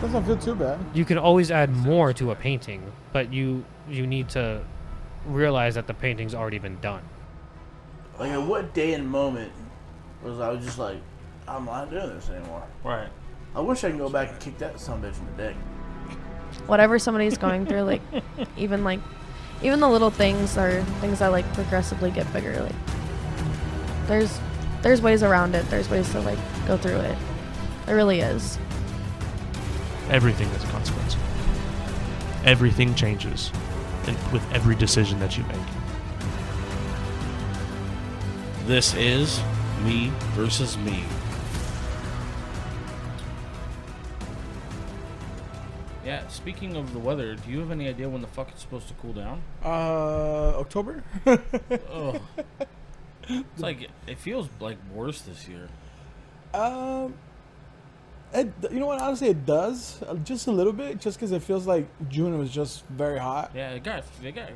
Doesn't feel too bad. You can always add more to a painting, but you need to realize that the painting's already been done. Like, at what day and moment was I was just like, I'm not doing this anymore. Right. I wish I could go back and kick that son of a bitch in the dick. Whatever somebody's going through, like, even the little things are things that, like, progressively get bigger. Like, there's ways around it. There's ways to, like, go through it. There really is. Everything has a consequence. Everything changes with every decision that you make. This is Me versus Me. Yeah, speaking of the weather, do you have any idea when the fuck it's supposed to cool down? October? Ugh. It's like, it feels like worse this year. You know what? Honestly, it does. Just a little bit. Just because it feels like June was just very hot. Yeah, it got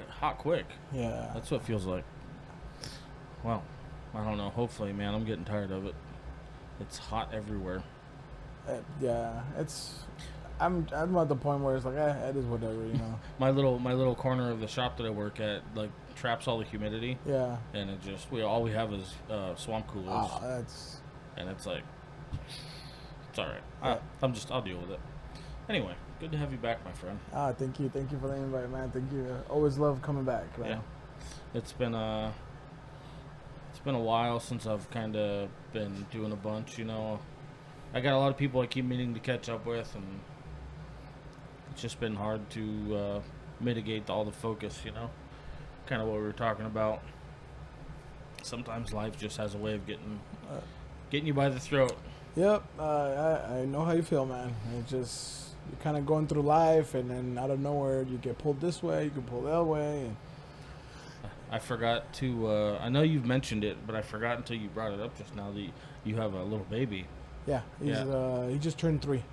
hot quick. Yeah. That's what it feels like. Well, I don't know. Hopefully, man, I'm getting tired of it. It's hot everywhere. Yeah. I'm at the point where it's like, it is whatever, you know. my little corner of the shop that I work at, like, traps all the humidity. Yeah. And it just all we have is swamp coolers. And it's like, it's all right. I'll deal with it. Anyway, good to have you back, my friend. Thank you for the invite, man. Thank you. Always love coming back, man. Yeah. It's been a while since I've kind of been doing a bunch, you know. I got a lot of people I keep meaning to catch up with, and it's just been hard to mitigate all the focus, you know. Kind of what we were talking about. Sometimes life just has a way of getting you by the throat. Yep, I know how you feel, man. You're kind of going through life, and then out of nowhere, you get pulled this way, you get pulled that way. And I forgot to, I know you've mentioned it, but I forgot until you brought it up just now that you have a little baby. Yeah, he just turned 3.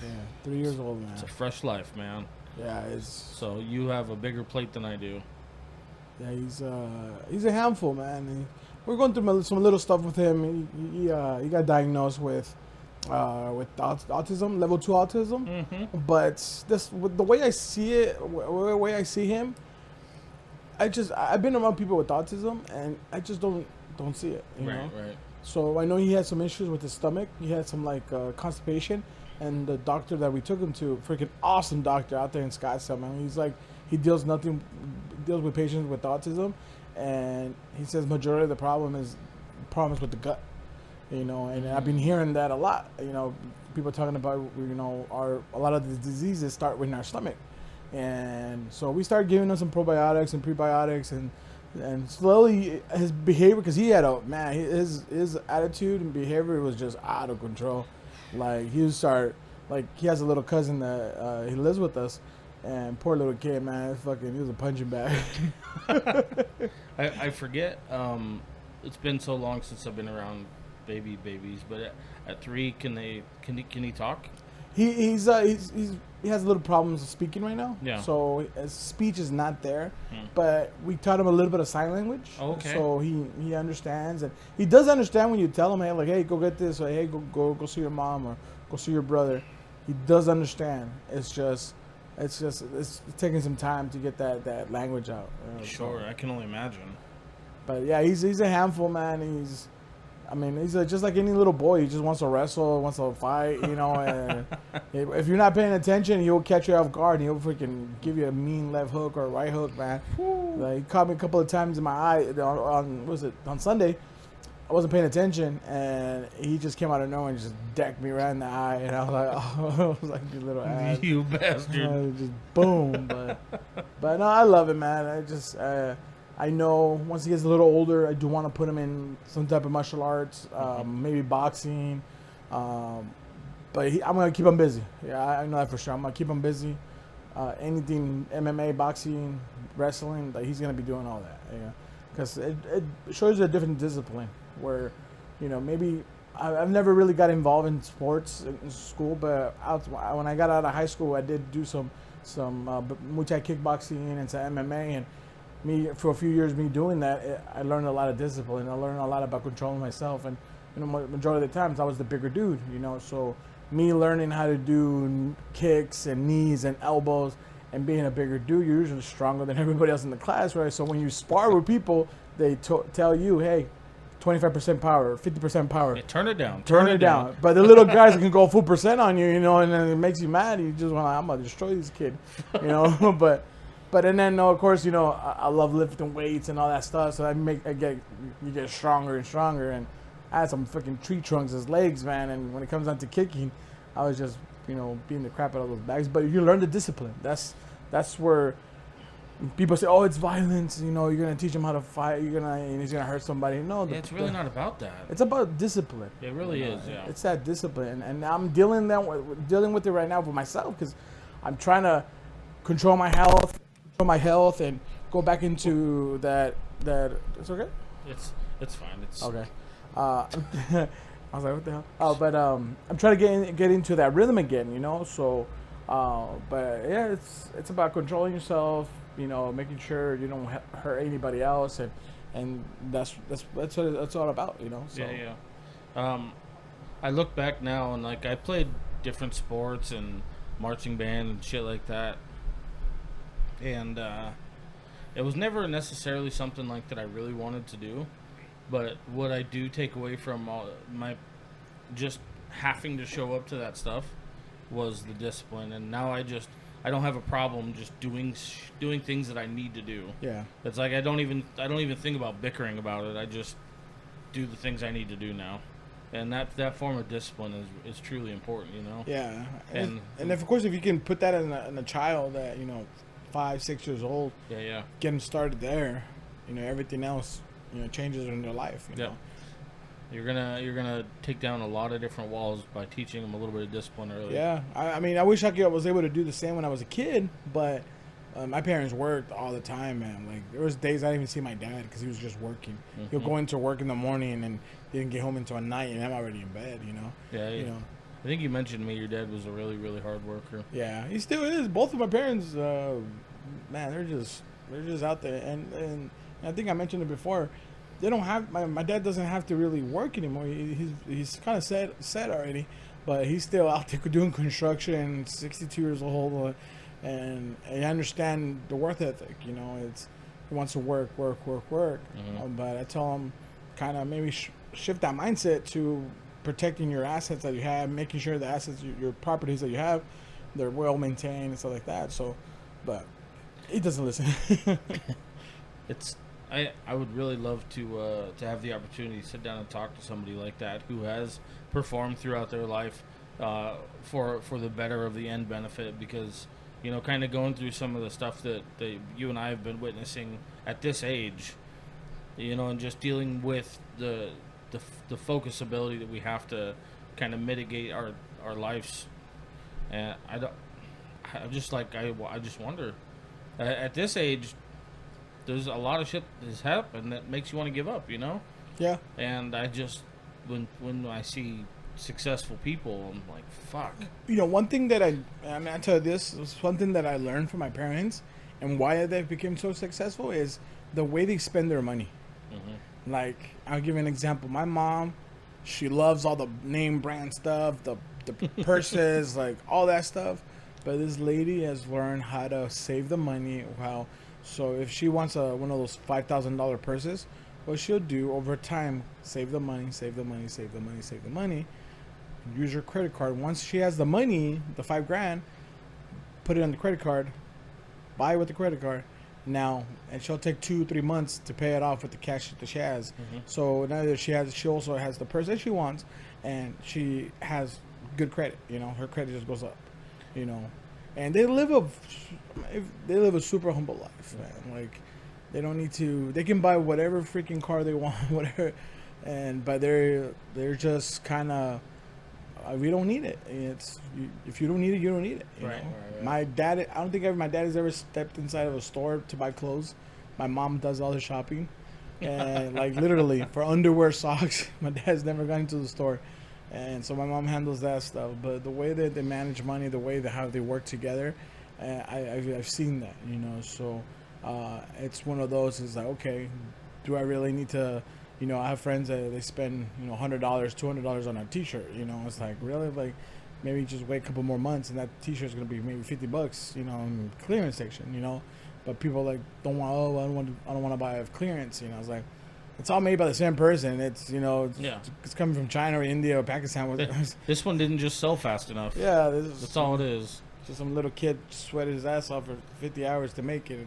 Yeah, 3 years old, man. It's a fresh life, man. Yeah, So you have a bigger plate than I do. Yeah, he's a handful, man. We're going through some little stuff with him. He got diagnosed with autism, level 2 autism. Mm-hmm. But the way I see it, the way I see him, I've been around people with autism, and I just don't see it. You know? Right. So I know he had some issues with his stomach. He had some constipation, and the doctor that we took him to, freaking awesome doctor out there in Scottsdale, man. He's like, he deals with patients with autism, and he says majority of the problem is with the gut, you know. And I've been hearing that a lot, you know, people talking about, you know, a lot of the diseases start in our stomach, and so we started giving him some probiotics and prebiotics, and slowly his behavior, because he had his attitude and behavior was just out of control. Like he has a little cousin that he lives with us, and poor little kid, man, he was a punching bag. I forget. It's been so long since I've been around babies, but at 3, can he talk? He has a little problems speaking right now. Yeah. So his speech is not there, but we taught him a little bit of sign language. Oh, okay. So he understands, and he does understand when you tell him, hey, go get this, or hey, go see your mom, or go see your brother. He does understand. It's taking some time to get that language out. Sure, I can only imagine. But yeah, he's a handful, man. He's just like any little boy. He just wants to wrestle, wants to fight, you know. And if you're not paying attention, he'll catch you off guard, and he'll freaking give you a mean left hook or right hook, man. Like, he caught me a couple of times in my eye on Sunday. I wasn't paying attention, and he just came out of nowhere and just decked me right in the eye, and I was like, I was like, you little ass, you bastard. Just boom, but no, I love it, man. I know once he gets a little older, I do want to put him in some type of martial arts, maybe boxing. But I'm going to keep him busy. Yeah, I know that for sure. I'm going to keep him busy. Anything MMA, boxing, wrestling, he's going to be doing all that. Yeah, because it shows you a different discipline where, you know, maybe I've never really got involved in sports in school, but when I got out of high school, I did do some Muay Thai kickboxing and some MMA, and for a few years doing that, I learned a lot of discipline. I learned a lot about controlling myself, and you know, majority of the times I was the bigger dude, you know, so me learning how to do kicks and knees and elbows and being a bigger dude, you're usually stronger than everybody else in the class, right? So when you spar with people, they tell you, hey, 25% power, 50% power. Yeah, turn it down. Turn it down. But the little guys can go full percent on you, you know, and then it makes you mad. You just want, I'm gonna destroy this kid, you know. but and then of course, you know, I love lifting weights and all that stuff. So you get stronger and stronger. And I had some freaking tree trunks as legs, man. And when it comes down to kicking, I was just, you know, beating the crap out of those bags. But you learn the discipline. That's where people say, oh, it's violence. You know, you're gonna teach him how to fight. And he's gonna hurt somebody. No, It's really not about that. It's about discipline. It really is. Yeah. It's that discipline, and I'm dealing with it right now for myself because I'm trying to control my health, and go back into that. It's okay. It's fine. It's okay. I was like, what the hell? Oh, but I'm trying to get into that rhythm again, you know. So, but yeah, it's about controlling yourself, you know, making sure you don't hurt anybody else, and that's what it's all about, you know. So. Yeah. I look back now and like I played different sports and marching band and shit like that, and it was never necessarily something like that I really wanted to do. But what I do take away from my just having to show up to that stuff was the discipline, and now I don't have a problem just doing things that I need to do. Yeah. It's like I don't even think about bickering about it. I just do the things I need to do now, and that form of discipline is truly important, you know. Yeah. And of course, if you can put that in a child that, you know, 5-6 years old. Yeah. Get them started there. You know, everything else, you know, changes in their life. You know? You're gonna take down a lot of different walls by teaching them a little bit of discipline early. Yeah, I mean, I wish I was able to do the same when I was a kid, but my parents worked all the time, man. Like there was days I didn't even see my dad because he was just working. Mm-hmm. He'll go into work in the morning and didn't get home until night, and I'm already in bed. You know. Yeah. You know. I think you mentioned to me your dad was a really, really hard worker. Yeah, he still is. Both of my parents, man, they're just out there, and I think I mentioned it before. They don't have my dad doesn't have to really work anymore. He's kind of set already, but he's still out there doing construction. 62 years old, and I understand the work ethic. You know, he wants to work. Mm-hmm. But I tell him kind of maybe shift that mindset to protecting your assets that you have, making sure the assets, your properties that you have, they're well maintained and stuff like that. So, but he doesn't listen. I would really love to have the opportunity to sit down and talk to somebody like that who has performed throughout their life for the better of the end benefit, because, you know, kind of going through some of the stuff that you and I have been witnessing at this age, you know, and just dealing with the focus ability that we have to kind of mitigate our lives. And I just wonder at this age, there's a lot of shit that's happened that makes you want to give up, you know? Yeah. And I just, when I see successful people, I'm like, fuck. You know, one thing that I tell you this, is one thing that I learned from my parents and why they became so successful is the way they spend their money. Mm-hmm. Like, I'll give you an example. My mom, she loves all the name brand stuff, the purses, like all that stuff. But this lady has learned how to save the money. So if she wants one of those $5,000 purses, what she'll do over time, save the money, use her credit card. Once she has the money, the $5,000, put it on the credit card, buy with the credit card. Now, and she'll take 2-3 months to pay it off with the cash that she has. Mm-hmm. So now that she also has the purse that she wants, and she has good credit. You know, her credit just goes up. You know. And they live a super humble life, man. Like, they don't need to. They can buy whatever freaking car they want, whatever. But they're just kind of. We don't need it. If you don't need it, you don't need it. You know? Right. My dad. I don't think my dad has ever stepped inside of a store to buy clothes. My mom does all the shopping, and like literally for underwear, socks. My dad's never gone into the store. And so my mom handles that stuff, but the way that they manage money, the way how they work together, I've seen that, you know. So it's one of those. Is like, okay, do I really need to? You know, I have friends that they spend $100, $200 on a T-shirt. You know, it's like really like maybe just wait a couple more months, and that T-shirt's gonna be maybe $50, you know, in clearance section, you know. But people like don't want. Oh, I don't want to buy a clearance. You know, it's like it's all made by the same person. It's you know, it's coming from China or India or Pakistan. This one didn't just sell fast enough. Yeah, that's all it is. Just some little kid sweated his ass off for 50 hours to make it.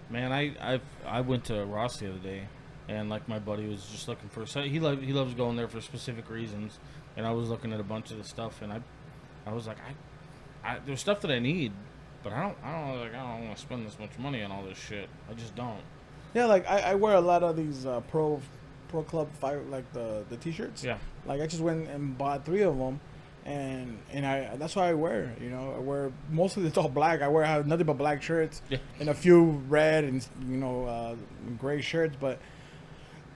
Man, I went to Ross the other day, and like my buddy was just looking for. So he loves going there for specific reasons, and I was looking at a bunch of the stuff, and I was like, there's stuff that I need. But I don't want to spend this much money on all this shit. I just don't. Yeah, like I wear a lot of these pro club fire like the T-shirts. Yeah. Like I just went and bought 3 of them, and that's what I wear. You know, I wear mostly it's all black. I have nothing but black shirts and a few red and you know gray shirts. But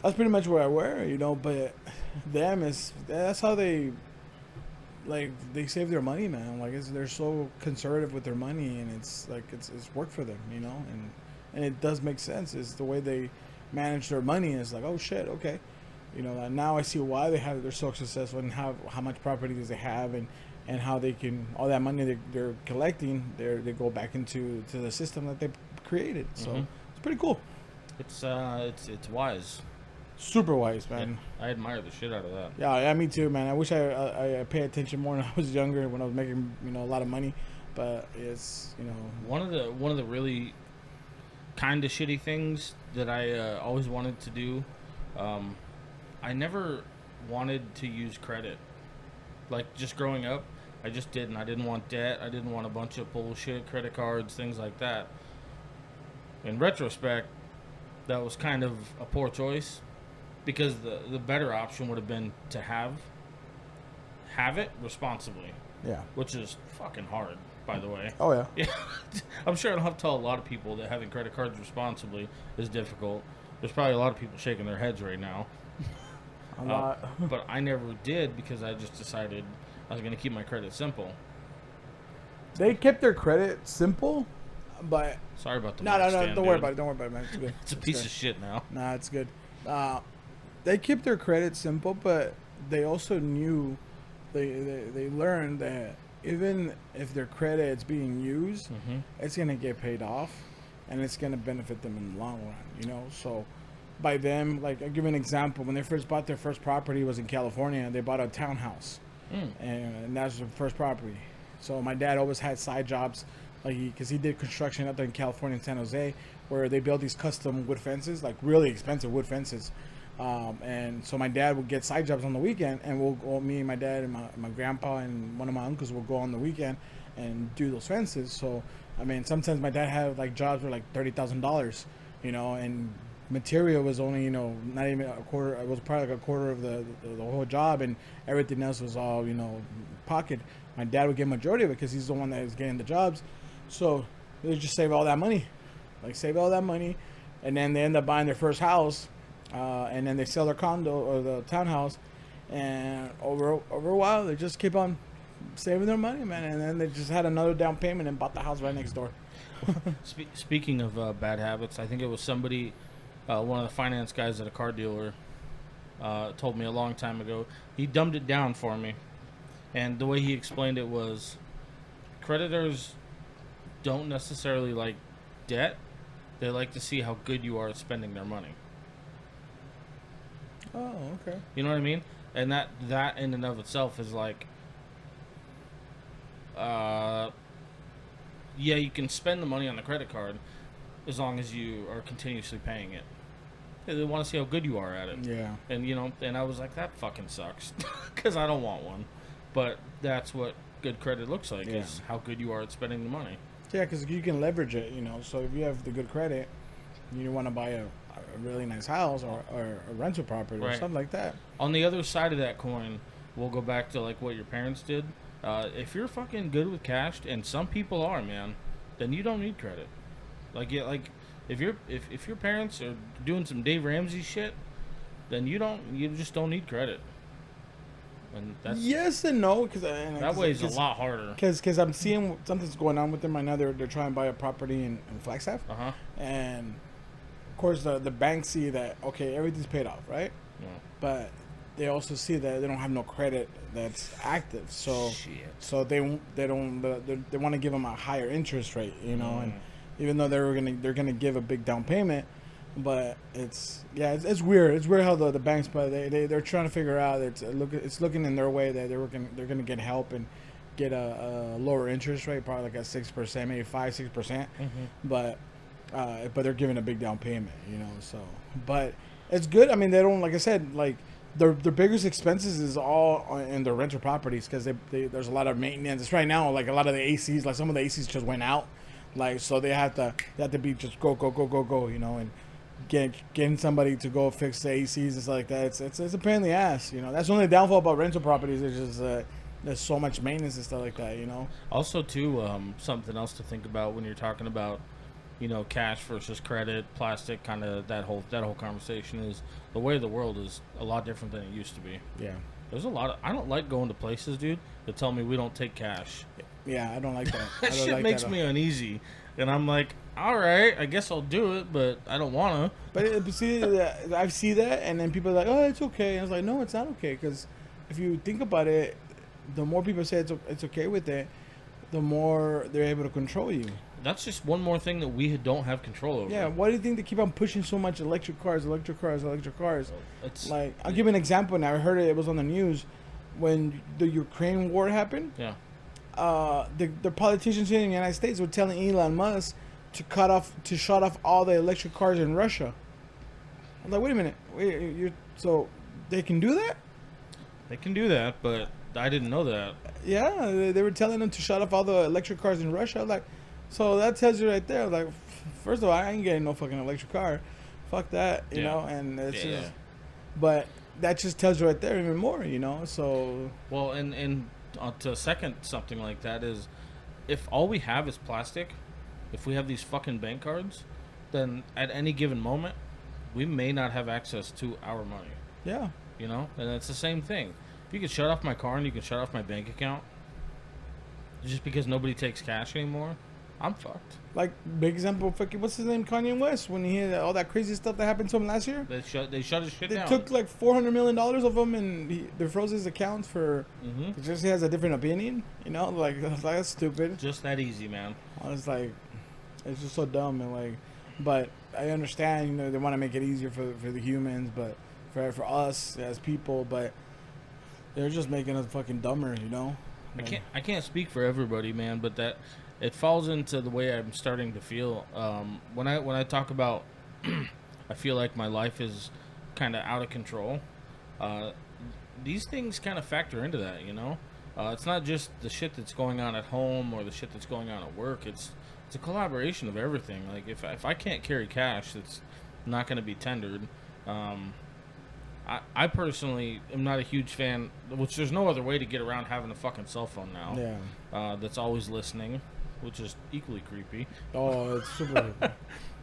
that's pretty much what I wear. You know, but that's how they. Like they save their money, man. Like they're so conservative with their money, and it's like it's worked for them, you know. And it does make sense. It's the way they manage their money. It's like, oh shit, okay, you know. Now I see why they're so successful and how much properties they have and how they can all that money they're collecting they go back into the system that they created. So it's pretty cool. It's wise. Super wise, man. Yeah, I admire the shit out of that. Yeah, me too, man. I wish I paid attention more when I was younger, when I was making a lot of money. But it's one of the really kind of shitty things that I always wanted to do. I never wanted to use credit. Like just growing up, I just didn't. I didn't want debt. I didn't want a bunch of bullshit credit cards, things like that. In retrospect, that was kind of a poor choice. Because the better option would have been to have it responsibly. Yeah. Which is fucking hard, by the way. Oh, yeah. Yeah. I'm sure I don't have to tell a lot of people that having credit cards responsibly is difficult. There's probably a lot of people shaking their heads right now. A lot. But I never did because I just decided I was going to keep my credit simple. They kept their credit simple, but... Sorry about the No, don't worry about it. Don't worry about it, man. It's good. It's a piece of shit now. Nah, it's good. They kept their credit simple, but they also knew, they learned that even if their credit is being used, it's going to get paid off, and it's going to benefit them in the long run, you know? So by them, like I'll give you an example. When they first bought their first property, it was in California, and they bought a townhouse, and that was their first property. So my dad always had side jobs, like because he did construction up there in California in San Jose, where they built these custom wood fences, like really expensive wood fences. And so my dad would get side jobs on the weekend, and we'll go, me and my dad and my grandpa and one of my uncles will go on the weekend and do those fences. So, I mean, sometimes my dad had like jobs were like $30,000, you know, and material was only, you know, not even a quarter. It was probably like a quarter of the whole job, and everything else was all, you know, pocket. My dad would get majority of it because he's the one that was getting the jobs. So they just save all that money, and then they end up buying their first house. And then they sell their condo or the townhouse, and over a while they just keep on saving their money, man. And then they just had another down payment and bought the house right next door. Speaking of bad habits, I think it was somebody, one of the finance guys at a car dealer, told me a long time ago. He dumbed it down for me, and the way he explained it was, creditors don't necessarily like debt; they like to see how good you are at spending their money. Oh, okay. You know what I mean? And that in and of itself is like, yeah, you can spend the money on the credit card as long as you are continuously paying it. They want to see how good you are at it. Yeah. And, you know, and I was like, that fucking sucks because I don't want one. But that's what good credit looks like, is how good you are at spending the money. Yeah, because you can leverage it, you know. So if you have the good credit, you want to buy a really nice house or a rental property or something like that. On the other side of that coin, we'll go back to like what your parents did. If you're fucking good with cash, and some people are, man, then you don't need credit. Like if your parents are doing some Dave Ramsey shit, then you just don't need credit. And that's yes and no, because that way is a lot harder. Because I'm seeing something's going on with them right now. They're trying to buy a property in Flagstaff, and of course the banks see that, okay, everything's paid off, right? Yeah. But they also see that they don't have no credit that's active. So Shit. so they want to give them a higher interest rate, you know, and even though they're gonna give a big down payment, but it's weird. It's weird how the banks, but they're trying to figure out it's looking in their way that they're gonna get help and get a lower interest rate, probably like at 6%, maybe 5-6%, but they're giving a big down payment, you know. So, but it's good. I mean, they don't, like I said, like their biggest expenses is all in their rental properties because there's a lot of maintenance. It's right now, like a lot of the ACs, like some of the ACs just went out, like so they have to be just go, you know, and getting somebody to go fix the ACs and stuff like that. It's a pain in the ass, you know. That's the only downfall about rental properties is just there's so much maintenance and stuff like that, you know. Also, too, something else to think about when you're talking about, you know, cash versus credit, plastic, kind of that whole conversation is the way the world is a lot different than it used to be. Yeah. There's a lot of, I don't like going to places, dude, that tell me we don't take cash. Yeah, I don't like that. That shit makes me uneasy, and I'm like, all right, I guess I'll do it, but I don't wanna. But see, I see that, and then people are like, oh, it's okay. And I was like, no, it's not okay, because if you think about it, the more people say it's okay with it, the more they're able to control you. That's just one more thing that we don't have control over. Yeah, why do you think they keep on pushing so much electric cars? It's, Like, I'll give you an example now. I heard it was on the news when the Ukraine war happened. Yeah. The politicians here in the United States were telling Elon Musk to shut off all the electric cars in Russia. I'm like, wait a minute, so they can do that? They can do that, but I didn't know that. Yeah, they were telling them to shut off all the electric cars in Russia. Like, so that tells you right there. Like, first of all, I ain't getting no fucking electric car. Fuck that, you know. And it's just, but that just tells you right there even more, you know. So well, and to second something like that is, if all we have is plastic, if we have these fucking bank cards, then at any given moment, we may not have access to our money. yeah. You know, and it's the same thing. If you can shut off my car and you can shut off my bank account, just because nobody takes cash anymore, I'm fucked. Like, big example, fucking, what's his name, Kanye West, when he had all that crazy stuff that happened to him last year. They shut his shit They down. took like $400 million of him, and they froze his accounts for just he has a different opinion. You know, like that's stupid. Just that easy, man. I was like, it's just so dumb, and like, but I understand, you know, they want to make it easier for the humans, but for us as people, but they're just making us fucking dumber, you know. Like, I can't speak for everybody, man, but that it falls into the way I'm starting to feel. When I talk about, I feel like my life is kind of out of control. These things kind of factor into that, you know. It's not just the shit that's going on at home or the shit that's going on at work. It's a collaboration of everything. Like if I can't carry cash, that's not going to be tendered. I personally am not a huge fan, which there's no other way to get around having a fucking cell phone now. yeah. That's always listening, which is equally creepy. Oh, it's super.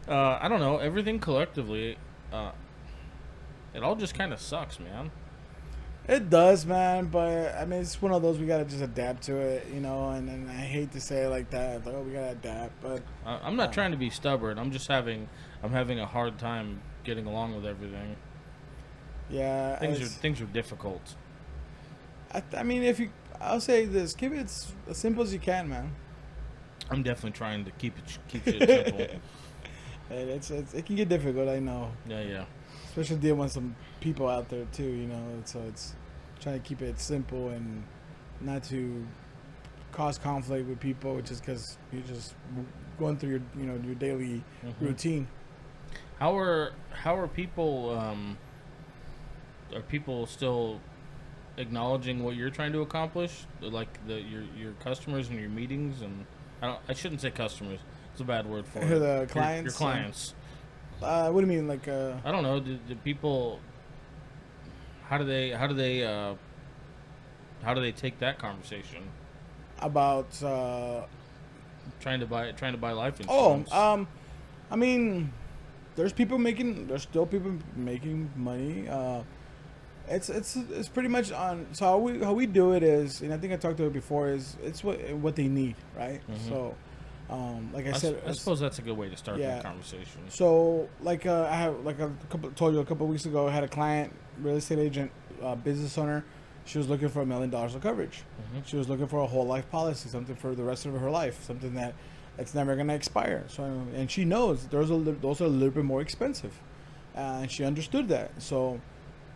I don't know. Everything collectively, it all just kind of sucks, man. It does, man, but I mean, it's one of those we gotta just adapt to it, you know. And I hate to say it like that, like, oh, we gotta adapt, but I'm not trying to be stubborn. I'm having a hard time getting along with everything. yeah, Things are difficult. I mean, I'll say this: keep it as simple as you can, man. I'm definitely trying to keep shit simple. And it can get difficult, I know. Yeah. Especially dealing with some people out there too, you know. So it's trying to keep it simple and not to cause conflict with people, just because you're just going through your daily routine. How are people? Are people still acknowledging what you're trying to accomplish, like your customers and your meetings? And I shouldn't say customers. It's a bad word for it. The clients. Your clients. What do you mean, like? I don't know. Do people? How do they take that conversation About trying to buy life insurance? I mean, there's still people making money. It's pretty much on. So how we do it is, and I think I talked about it before, is it's what they need, right? So, like I said, I suppose that's a good way to start that conversation. So, like I have, told you a couple of weeks ago, I had a client, real estate agent. business owner. She was looking for $1 million of coverage. She was looking for a whole life policy, something for the rest of her life, something that it's never going to expire. So, and she knows those are a little bit more expensive, and she understood that. So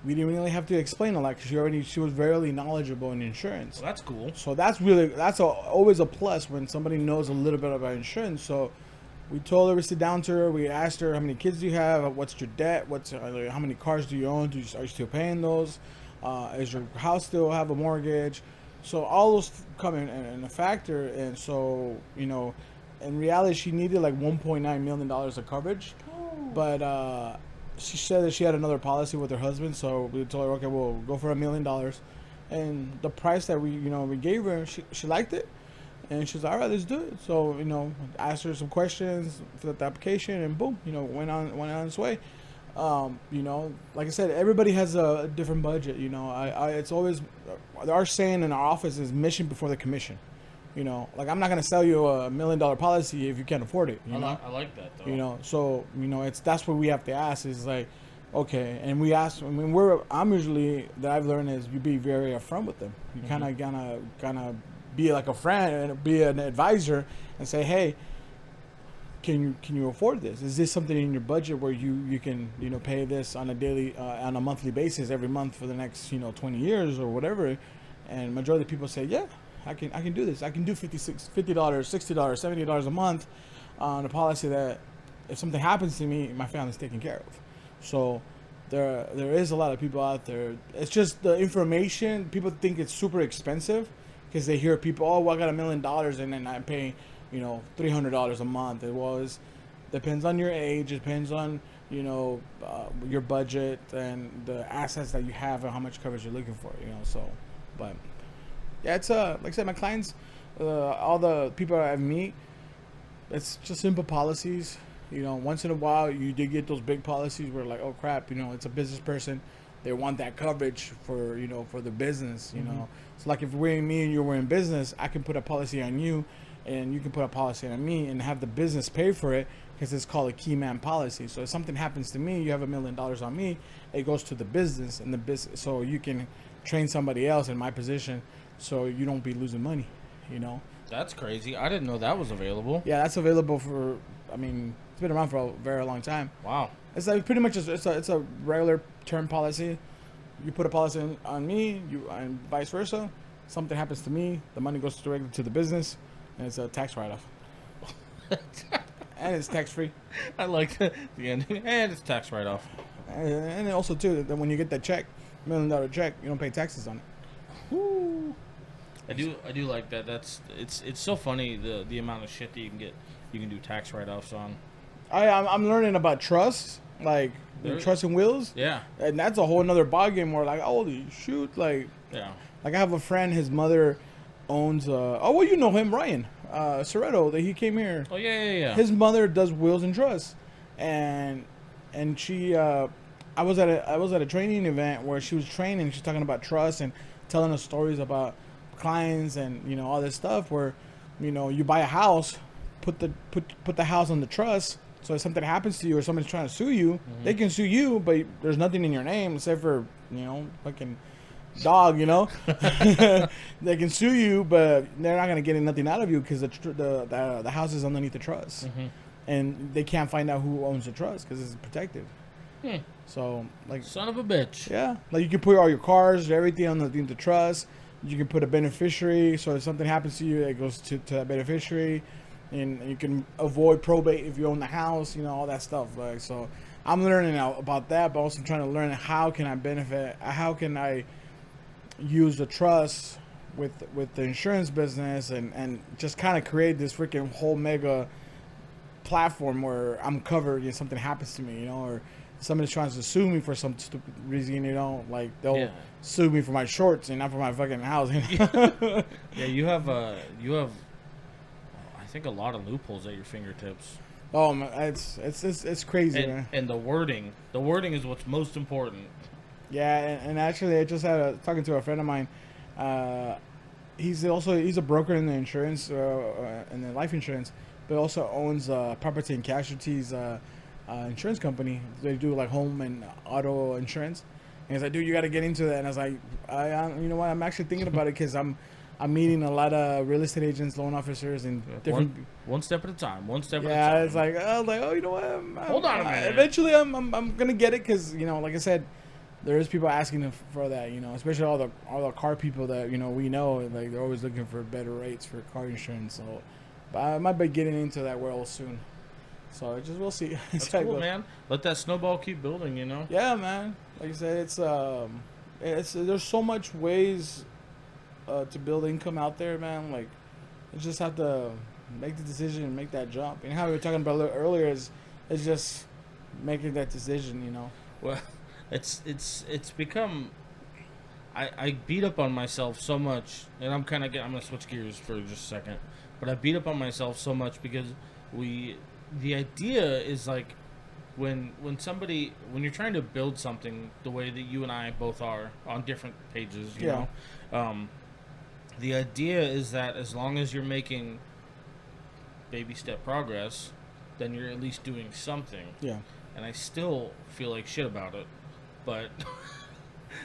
we didn't really have to explain a lot because she was very knowledgeable in insurance. Well, that's cool. So that's always a plus when somebody knows a little bit about insurance. So we told her, we sit down to her, we asked her, how many kids do you have? What's your debt? How many cars do you own? Are you still paying those? Is your house still have a mortgage? So all those come in a factor. And so, in reality, she needed like $1.9 million of coverage. But she said that she had another policy with her husband. So we told her, okay, we'll go for $1 million. And the price that we gave her, she liked it. And she's like, all right, let's do it. So, asked her some questions, filled out the application, and boom, went on its way. Like I said, everybody has a different budget. It's always, our saying in our office is mission before the commission. Like I'm not going to sell you $1 million policy if you can't afford it. I like that though. So, that's what we have to ask is like, okay. And we ask, I'm usually, that I've learned is you be very upfront with them. You kind of be like a friend and be an advisor and say, hey, can you afford this? Is this something in your budget where you can pay this on a monthly basis every month for the next 20 years or whatever? And majority of people say, yeah, I can do this. I can do $50, $60, $70 a month on a policy that if something happens to me, my family's taken care of. So there is a lot of people out there. It's just the information. People think it's super expensive because they hear people, oh, well, I got $1 million and then I'm paying $300 a month. It depends on your age. It depends on your budget and the assets that you have and how much coverage you're looking for. So, but yeah, it's like I said, my clients, all the people I meet, it's just simple policies. Once in a while you do get those big policies where like, oh crap, it's a business person. They want that coverage for for the business. So like if me and you were in business, I can put a policy on you, and you can put a policy on me, and have the business pay for it because it's called a key man policy. So if something happens to me, you have $1 million on me, it goes to the business, and the business, so you can train somebody else in my position, so you don't be losing money. That's crazy. I didn't know that was available. Yeah, that's available for. It's been around for a very long time. Wow. It's like pretty much it's a regular term policy. You put a policy on me, and vice versa. Something happens to me, the money goes directly to the business, and it's a tax write-off. And it's tax-free. I like the ending. And it's tax write-off. And also too, that when you get that check, $1 million check, you don't pay taxes on it. Woo. I do like that. It's so funny the amount of shit that you can do tax write-offs on. I'm learning about trust, like trust and wills. Yeah. And that's a whole nother ballgame where like, holy shoot, like. Yeah. Like I have a friend, his mother owns you know him, Ryan Soretto, that he came here. Oh yeah. His mother does wills and trusts, and she I was at a training event where she was training. She's talking about trust and telling us stories about clients and all this stuff where you buy a house, put the house on the trust. So if something happens to you or somebody's trying to sue you, they can sue you, but there's nothing in your name except for fucking dog. They can sue you, but they're not gonna get nothing out of you because the house is underneath the trust, and they can't find out who owns the trust because it's protected. So like, son of a bitch. Yeah, like you can put all your cars, everything underneath the trust. You can put a beneficiary, so if something happens to you, it goes to that beneficiary. And you can avoid probate if you own the house, all that stuff. Like, so I'm learning about that, but also trying to learn how can I use the trust with the insurance business and just kind of create this freaking whole mega platform where I'm covered if something happens to me, or somebody's trying to sue me for some stupid reason, like they'll sue me for my shorts and not for my fucking house. Yeah, you have I think a lot of loopholes at your fingertips. Oh man, it's crazy, man. And the wording is what's most important. Yeah, and actually, I just had talking to a friend of mine. He's a broker in the insurance, in the life insurance, but also owns property and casualties insurance company. They do like home and auto insurance, he's like, dude, you got to get into that. And I was like, you know what? I'm actually thinking about it because I'm meeting a lot of real estate agents, loan officers, and different. One step at a time. One step at a time. Yeah, it's like I was like, oh, you know what? Hold on a minute. Eventually, I'm gonna get it because like I said, there is people asking for that. Especially all the car people that we know. Like they're always looking for better rates for car insurance. So, but I might be getting into that world soon. So we'll see. That's cool, man. Let that snowball keep building. Yeah, man. Like I said, it's there's so much ways to build income out there, man. Like you just have to make the decision and make that jump. And how we were talking about earlier is just making that decision. Well, it's become. I beat up on myself so much, and I'm gonna switch gears for just a second. But I beat up on myself so much because the idea is like when you're trying to build something the way that you and I both are on different pages, you know. The idea is that as long as you're making baby step progress, then you're at least doing something. Yeah. And I still feel like shit about it, but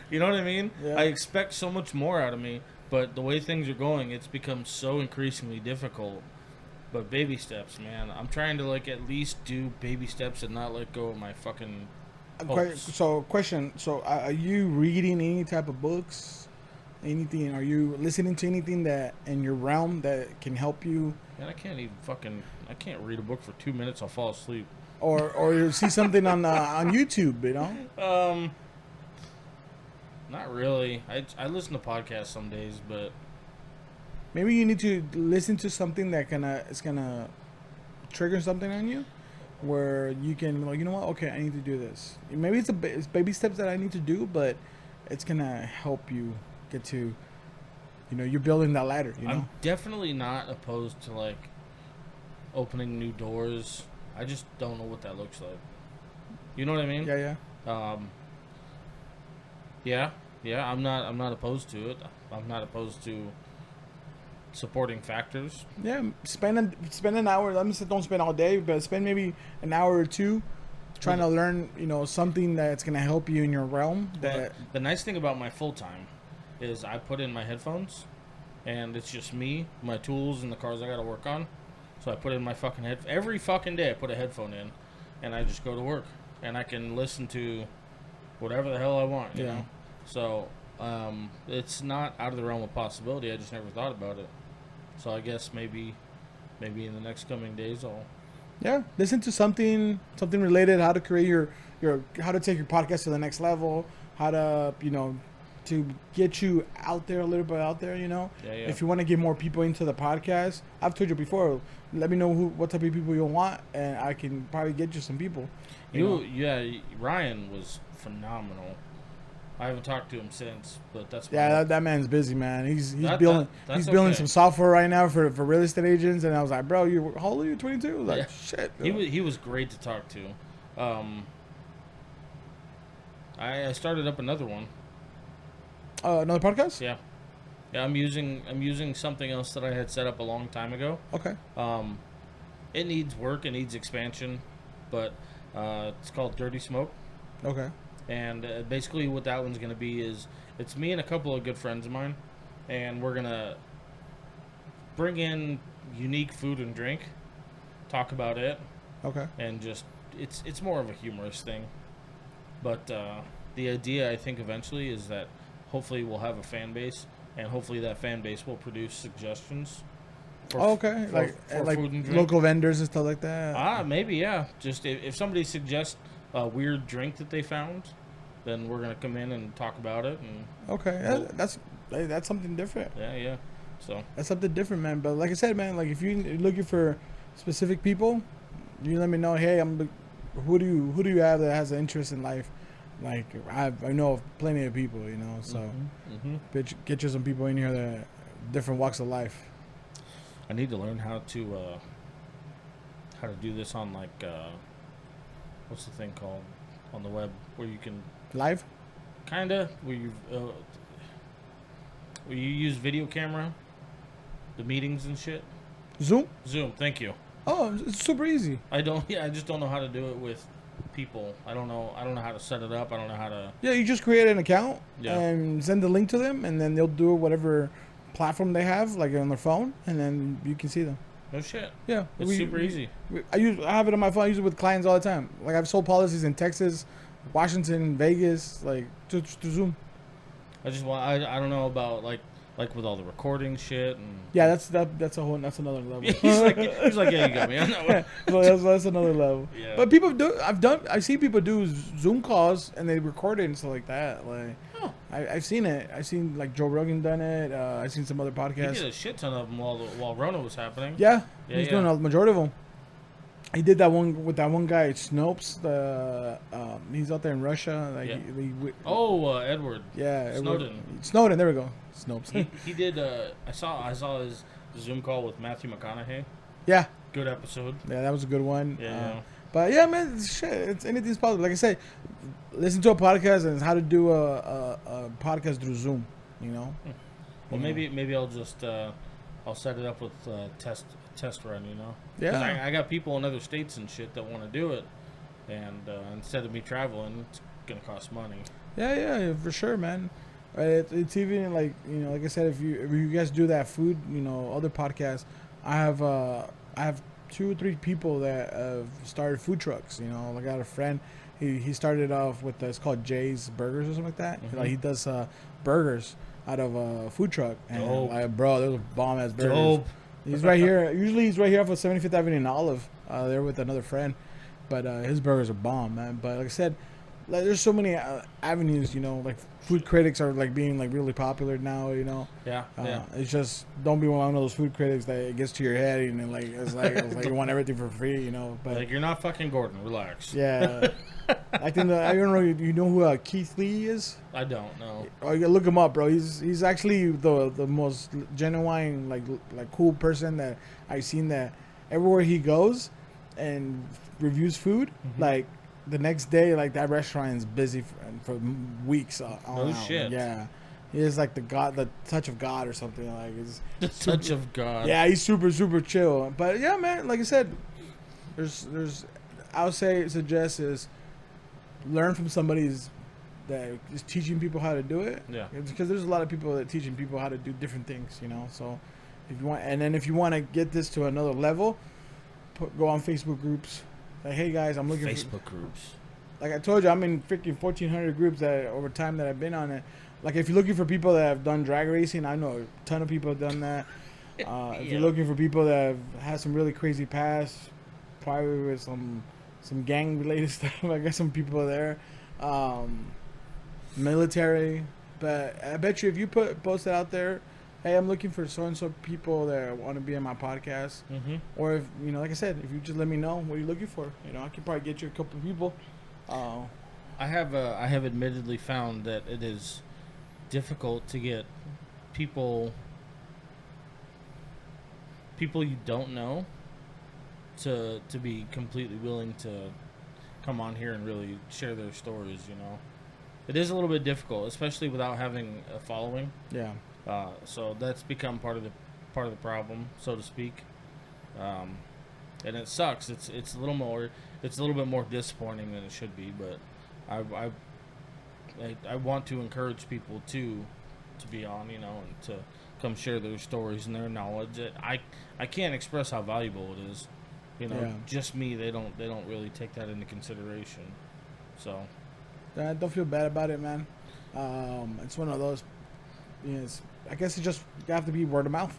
you know what I mean? Yeah. I expect so much more out of me, but the way things are going, it's become so increasingly difficult. But baby steps, man. I'm trying to at least do baby steps and not let go of my fucking hopes. So, question. So, are you reading any type of books? Anything? Are you listening to anything that in your realm that can help you? Man, I can't read a book for 2 minutes. I'll fall asleep. Or you see something on YouTube, Not really. I listen to podcasts some days, but maybe you need to listen to something that is gonna trigger something on you, where you can you know what? Okay, I need to do this. Maybe it's baby steps that I need to do, but it's gonna help you get to, you're building that ladder. I'm definitely not opposed to opening new doors. I just don't know what that looks like. You know what I mean? Yeah. Yeah. I'm not opposed to it. I'm not opposed to supporting factors. Yeah, spend an hour. Let me say, don't spend all day, but spend maybe an hour or two trying to learn, something that's gonna help you in your realm. The nice thing about my full time is I put in my headphones, and it's just me, my tools, and the cars I gotta work on. So I put in my fucking every fucking day. I put a headphone in, and I just go to work, and I can listen to whatever the hell I want. You know. So it's not out of the realm of possibility. I just never thought about it. So I guess maybe in the next coming days I'll listen to something related. How to create your how to take your podcast to the next level. How to to get you out there a little bit out there. Yeah. If you want to get more people into the podcast, I've told you before. Let me know what type of people you want, and I can probably get you some people. Ryan was phenomenal. I haven't talked to him since, but that's that man's busy, man. He's building some software right now for real estate agents, and I was like, bro, how old are you? 22? Like, shit. Bro. He was great to talk to. I started up another one. Another podcast? Yeah. I'm using something else that I had set up a long time ago. Okay. It needs work. It needs expansion, but it's called Dirty Smoke. Okay. And basically what that one's going to be is it's me and a couple of good friends of mine, and we're going to bring in unique food and drink, talk about it. Okay. And just it's more of a humorous thing. But the idea, I think, eventually is that hopefully we'll have a fan base, and hopefully that fan base will produce suggestions. For food and drink. Local vendors and stuff like that. Maybe, yeah. Just if somebody suggests a weird drink that they found, then we're gonna come in and talk about it. And that's something different. Yeah. So that's something different, man. But like I said, man, if you're looking for specific people, you let me know. Hey, who do you have that has an interest in life? Like I know of plenty of people, So get you some people in here that different walks of life. I need to learn how to do this on what's the thing called on the web where you can live, kinda where you use video camera, the meetings and shit. Zoom. Thank you. Oh, it's super easy. I just don't know how to do it with people. I don't know how to set it up. I don't know how to. Yeah, you just create an account Yeah. and send the link to them, and then they'll do whatever platform they have, like on their phone, and then you can see them. No shit. Yeah, It's super easy. I have it on my phone. I use it with clients all the time. Like I've sold policies in Texas, Washington, Vegas, like to Zoom. I just want. I don't know about like with all the recording shit and. Yeah, that's that's another level. he's like yeah, you got me on that one. So that's another level. Yeah. But people do. I see people do Zoom calls and they record it and stuff like that. Like Huh. I've seen it. I've seen like Joe Rogan done it. I've seen some other He podcasts. did a shit ton of them while Rona was happening. Yeah, Yeah, he's yeah. doing a majority of them. He did that one with that one guy, Snopes. He's out there in Russia. Like Yeah. Edward. yeah, Snowden. Snowden. There we go. Snopes. He did. I saw his Zoom call with Matthew McConaughey. yeah, Good episode. yeah, that was a good one. Yeah. But yeah, man, shit, it's anything's possible. Like I say, listen to a podcast and it's how to do a podcast through Zoom. You know. Well, maybe I'll just I'll set it up with test run. You know. 'Cause Yeah. I got people in other states and shit that want to do it, and instead of me traveling, it's gonna cost money. Yeah, for sure, man. It's even like like I said, if you guys do that food, other podcasts, I have 2 or 3 people that have started food trucks. I got a friend. He started off with it's called Jay's Burgers or something like that. Mhm. Like he does burgers out of a food truck. And Dope. bro, those are bomb ass burgers. Dope. He's right here. Usually he's right here off of 75th Avenue in Olive. There with another friend, but his burgers are bomb, man. But like I said, like there's so many avenues. Like food critics are like being like really popular now. Yeah. It's just don't be one of those food critics that it gets to your head and then, like it's like you want everything for free. But Like you're not fucking Gordon. Relax. yeah, I think I don't know. You know who Keith Lee is? I don't know. Oh, you gotta look him up, bro. He's actually the most genuine like cool person that I've seen. That everywhere he goes and reviews food, like the next day, like that restaurant is busy for weeks. Oh, shit. Yeah, he is like the touch of God or something. Like it's The touch of God. yeah, he's super chill. But yeah, man, like I said, there's I would suggest is learn from somebody that is teaching people how to do it. Yeah. Because there's a lot of people that teaching people how to do different things, So if you want to get this to another level, go on Facebook groups. Like, hey guys, I'm looking Facebook groups. like I told you, I'm in freaking 1,400 groups that over time that I've been on it. Like if you're looking for people that have done drag racing, I know a ton of people have done that. If you're looking for people that have had some really crazy past, probably with some gang related stuff, I got some people there. Military, but I bet you if you post it out there, hey, I'm looking for so and so people that want to be on my podcast, or if like I said, if you just let me know what you're looking for, I can probably get you a couple of people. I have admittedly found that it is difficult to get people you don't know to be completely willing to come on here and really share their stories. It is a little bit difficult, especially without having a following. Yeah. So that's become part of the problem, so to speak. And it sucks. It's a little bit more disappointing than it should be. But I want to encourage people to be on, and to come share their stories and their knowledge. I can't express how valuable it is. Just me. They don't really take that into consideration. So. Don't feel bad about it, man. It's one of those. I guess you have to be word of mouth.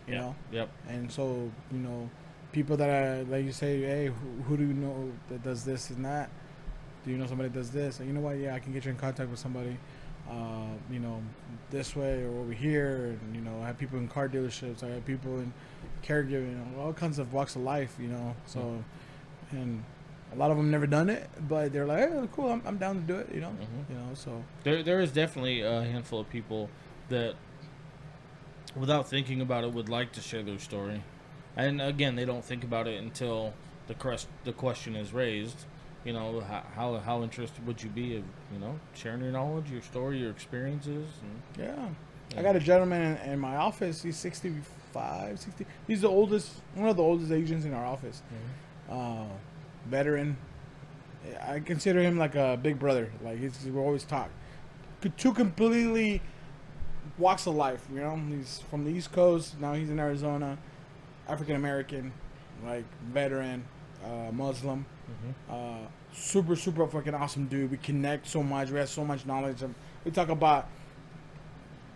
You know. Yep. And so people that are like you say, hey, who do you know that does this and that? Do you know somebody that does this? And you know what? Yeah, I can get you in contact with somebody. This way or over here. And I have people in car dealerships. I have people in caregiving. All kinds of walks of life. So, and. A lot of them never done it, but they're like, hey, cool, I'm down to do it, so. There is definitely a handful of people that, without thinking about it, would like to share their story. And again, they don't think about it until the question is raised. How interested would you be of, sharing your knowledge, your story, your experiences? And, yeah. I got a gentleman in my office. He's 65, 60. He's one of the oldest agents in our office. Veteran, I consider him like a big brother. Like we always talk. Two completely walks of life. You know, he's from the East Coast. Now he's in Arizona. African American, like veteran, Muslim. Super fucking awesome dude. We connect so much. We have so much knowledge. We talk about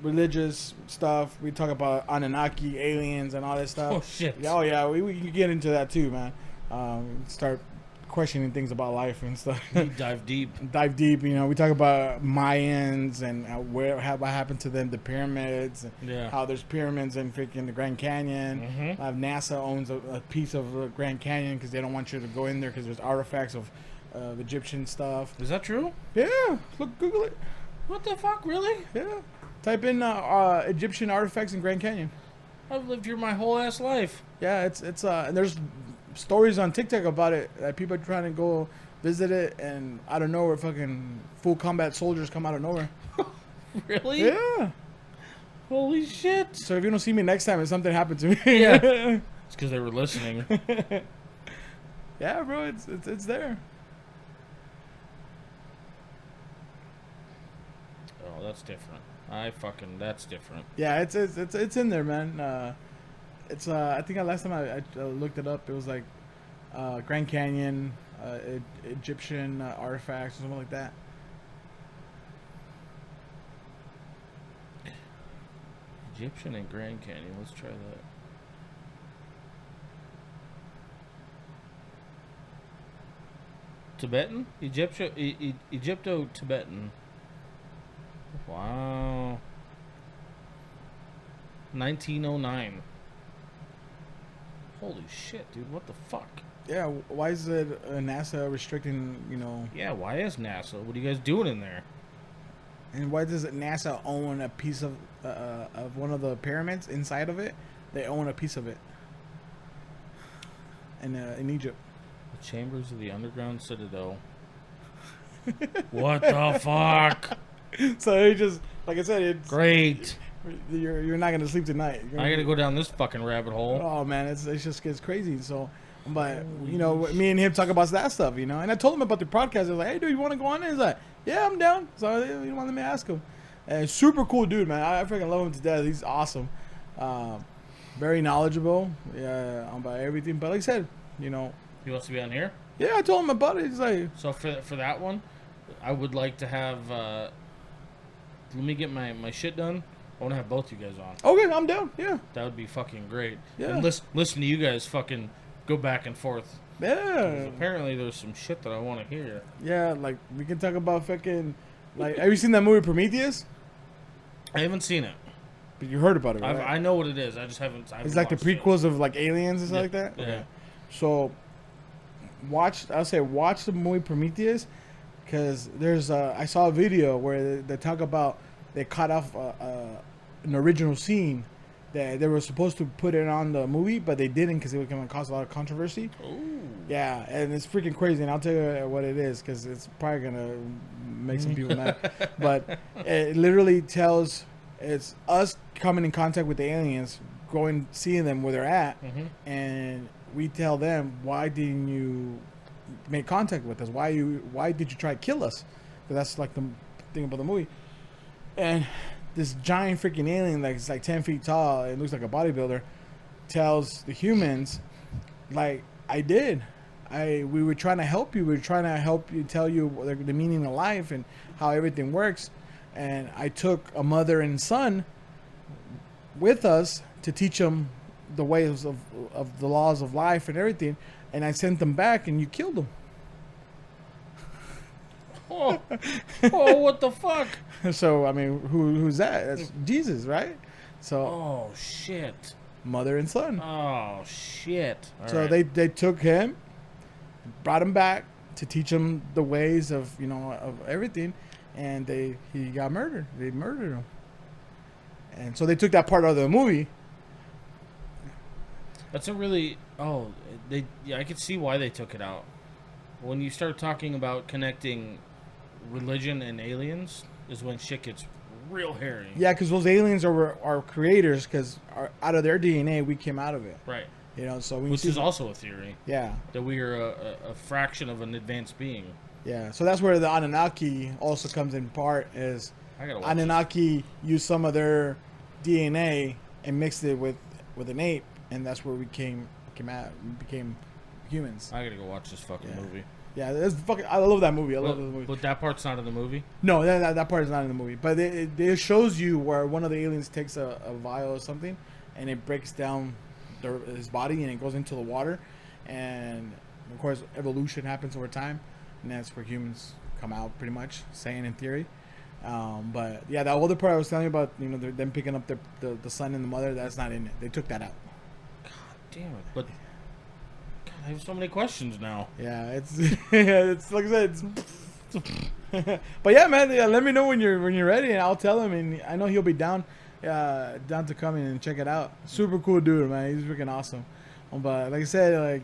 religious stuff. We talk about Anunnaki, aliens, and all that stuff. Oh shit. Yeah, oh yeah, we can get into that too, man. Start questioning things about life and stuff. Dive deep. Dive deep. You know, we talk about Mayans and what happened to them, the pyramids. Yeah. How there's pyramids in freaking the Grand Canyon. NASA owns a piece of the Grand Canyon because they don't want you to go in there because there's artifacts of Egyptian stuff. Is that true? Yeah, look, Google it. What the fuck, really? Yeah, type in Egyptian artifacts in Grand Canyon. I've lived here my whole ass life. Yeah, it's and there's stories on TikTok about it that people are trying to go visit it, and out of nowhere, fucking full combat soldiers come out of nowhere. Really? Yeah. Holy shit. So if you don't see me next time, if something happened to me. Yeah. It's because they were listening. Yeah, bro, it's there. Oh, that's different. That's different. Yeah, it's in there, man. It's I think last time I looked it up, it was like Grand Canyon, Egyptian artifacts or something like that. Egyptian and Grand Canyon. Let's try that. Tibetan? Egypto-Tibetan. Wow. 1909. Holy shit, dude. What the fuck? Yeah, why is it NASA restricting, you know? Yeah, why is NASA? What are you guys doing in there? And why does NASA own a piece of one of the pyramids inside of it? They own a piece of it in Egypt. The chambers of the underground citadel. What the fuck? So it just, like I said, it's Great. You're not gonna sleep tonight. I gotta go down this fucking rabbit hole. Oh man, it just gets crazy. So, but you know, me and him talk about that stuff, you know. And I told him about the podcast. I was like, "Hey, dude, you want to go on?" And he's like, "Yeah, I'm down." So you want to let me ask him. And super cool dude, man. I freaking love him to death. He's awesome. Very knowledgeable. Yeah, about everything. But like I said, you know. He wants to be on here. Yeah, I told him about it. He's like, so for that one, I would like to have. Let me get my shit done. I want to have both you guys on. Okay, I'm down. Yeah. That would be fucking great. Yeah. And listen to you guys fucking go back and forth. Yeah. Apparently there's some shit that I want to hear. Yeah, like we can talk about fucking, like, have you seen that movie Prometheus? I haven't seen it. But you heard about it, right? I know what it is. I just haven't. It's like the prequels of like Aliens and stuff like that. Yeah. Okay. So, watch the movie Prometheus, because there's I saw a video where they talk about they cut off an original scene that they were supposed to put it on the movie, but they didn't because it was going to cause a lot of controversy. Ooh. Yeah, and it's freaking crazy, and I'll tell you what it is because it's probably going to make some people mad. But it literally tells it's us coming in contact with the aliens, going, seeing them where they're at, and we tell them, why didn't you make contact with us? Why did you try to kill us? Because that's like the thing about the movie. And this giant freaking alien, like it's like 10 feet tall, it looks like a bodybuilder, tells the humans, like, we were trying to help you. We were trying to help you, tell you the meaning of life and how everything works. And I took a mother and son with us to teach them the ways of the laws of life and everything. And I sent them back, and you killed them. Oh, what the fuck? So I mean, who's that? That's Jesus, right? So Oh shit. mother and son. Oh shit. All So right. they took him, brought him back to teach him the ways of of everything, and he got murdered. They murdered him, and so they took that part out of the movie. That's a really I could see why they took it out. When you start talking about connecting religion and aliens is when shit gets real hairy. Yeah, because those aliens are creators. Because out of their DNA, we came out of it. Right. You know, so when Which you is see, also a theory yeah, that we are a fraction of an advanced being. yeah. So that's where the Anunnaki also comes in part. Is I gotta watch Anunnaki used some of their DNA and mixed it with an ape, and that's where we became humans. I gotta go watch this fucking Yeah. movie. Yeah, that's fucking. I love that movie. I love the movie. But that part's not in the movie. No, that part is not in the movie. But it shows you where one of the aliens takes a vial or something, and it breaks down his body, and it goes into the water, and of course evolution happens over time, and that's where humans come out, pretty much, saying in theory. But yeah, that other part I was telling you about, you know, them picking up the son and the mother, that's not in it. They took that out. Damn it! But God, I have so many questions now. Yeah, it's it's like I said. But yeah, man, yeah, let me know when you're ready, and I'll tell him, and I know he'll be down to come in and check it out. Super cool dude, man. He's freaking awesome. But like I said, like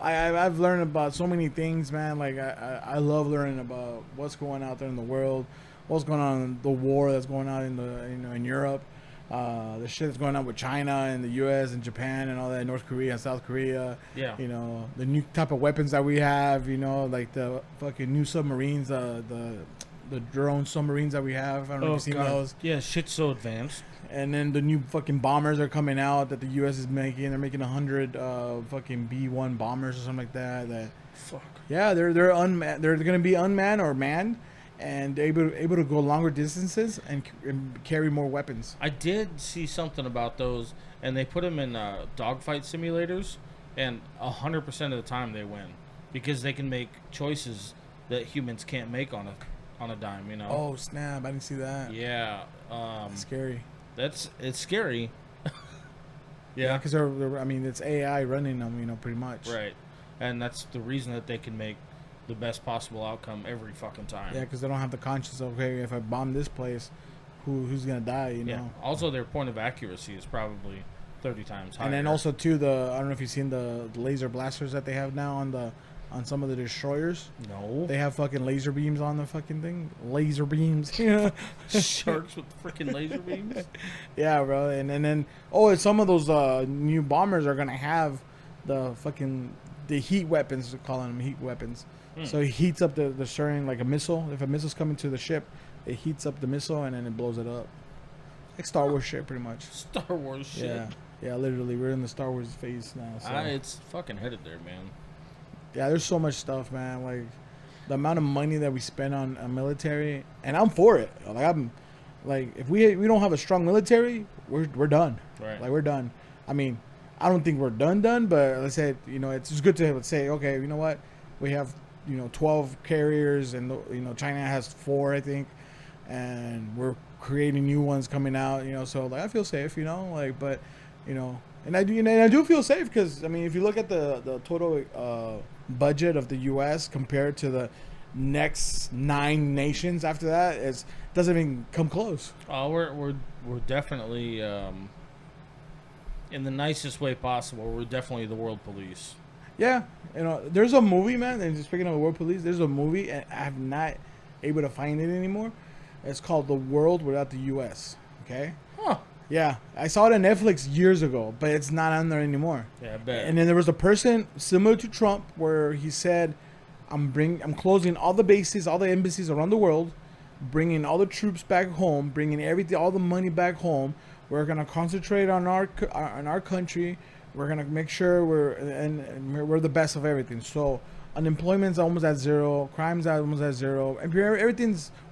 I've learned about so many things, man. Like I love learning about what's going out there in the world, what's going on in the war that's going on in Europe, the shit that's going on with China and the U.S. and Japan and all that, North Korea and South Korea. Yeah. You know, the new type of weapons that we have. You know, like the fucking new submarines, the drone submarines that we have. I don't know if you've seen those. Yeah, shit's so advanced. And then the new fucking bombers are coming out that the U.S. is making. They're making 100 fucking B-1 bombers or something like that. Fuck. Yeah, they're unmanned. They're gonna be unmanned or manned, and able to go longer distances and carry more weapons. I did see something about those, and they put them in dogfight simulators, and 100% of the time they win because they can make choices that humans can't make on a dime. You know. Oh snap! I didn't see that. Yeah. It's scary. It's scary. Yeah, because they're I mean, it's AI running them, you know, pretty much. Right. And that's the reason that they can make the best possible outcome every fucking time. Yeah, because they don't have the conscience of, okay, if I bomb this place, who's gonna die? You know. Also, their point of accuracy is probably 30 times higher. And then also too, I don't know if you've seen the laser blasters that they have now on some of the destroyers. No. They have fucking laser beams on the fucking thing. Laser beams. Yeah. Sharks with freaking laser beams. Yeah, bro. And then and some of those new bombers are gonna have the heat weapons. They're calling them heat weapons. So it heats up the certain, like a missile. If a missile's coming to the ship, it heats up the missile and then it blows it up. Like Star Wars shit, pretty much. Star Wars shit. Yeah. Yeah, literally, we're in the Star Wars phase now. So. It's fucking headed there, man. Yeah, there's so much stuff, man. Like the amount of money that we spend on a military, and I'm for it. Like I'm, like if we don't have a strong military, we're done. Right. Like we're done. I mean, I don't think we're done, but let's say, you know, it's just good to say, okay, you know what, we have, you know, 12 carriers, and you know, China has 4, I think, and we're creating new ones coming out. You know, so like I feel safe. You know, like but, you know, and I do feel safe because I mean, if you look at the total budget of the U.S. compared to the next 9 nations after that, it doesn't even come close. Oh, we're definitely in the nicest way possible. We're definitely the world police. Yeah, you know, there's a movie, man. And speaking of the world police, there's a movie, and I'm not able to find it anymore. It's called The World Without the U.S. Okay. Huh. Yeah, I saw it on Netflix years ago, but it's not on there anymore. Yeah, I bet. And then there was a person similar to Trump where he said, I'm closing all the bases, all the embassies around the world, bringing all the troops back home, bringing everything, all the money back home. We're gonna concentrate on our country. We're gonna make sure we're the best of everything. So unemployment's almost at 0, crime's almost at 0, and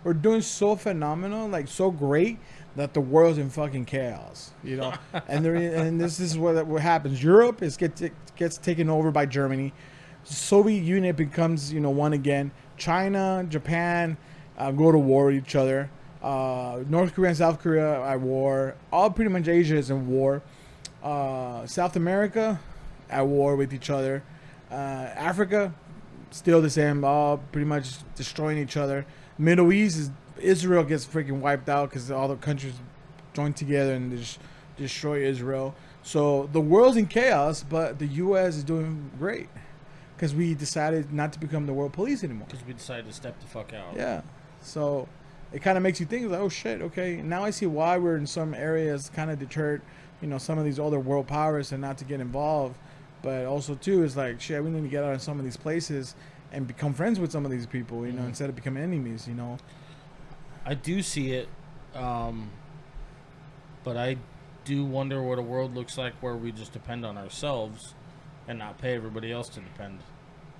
we're doing so phenomenal, like so great, that the world's in fucking chaos, you know. and this is what happens. Europe gets taken over by Germany. Soviet Union becomes, you know, one again. China, Japan go to war with each other. North Korea and South Korea at war. All pretty much Asia is in war. South America at war with each other. Africa still the same. All pretty much destroying each other. Middle East is Israel gets freaking wiped out because all the countries join together and just destroy Israel. So the world's in chaos, but the U.S. is doing great because we decided not to become the world police anymore. Because we decided to step the fuck out. Yeah. So it kind of makes you think like, oh shit, okay, now I see why we're in some areas kind of deterred, some of these other world powers and not to get involved. But also too is like shit, we need to get out of some of these places and become friends with some of these people, instead of becoming enemies. I do see it, but I do wonder what a world looks like where we just depend on ourselves and not pay everybody else to depend.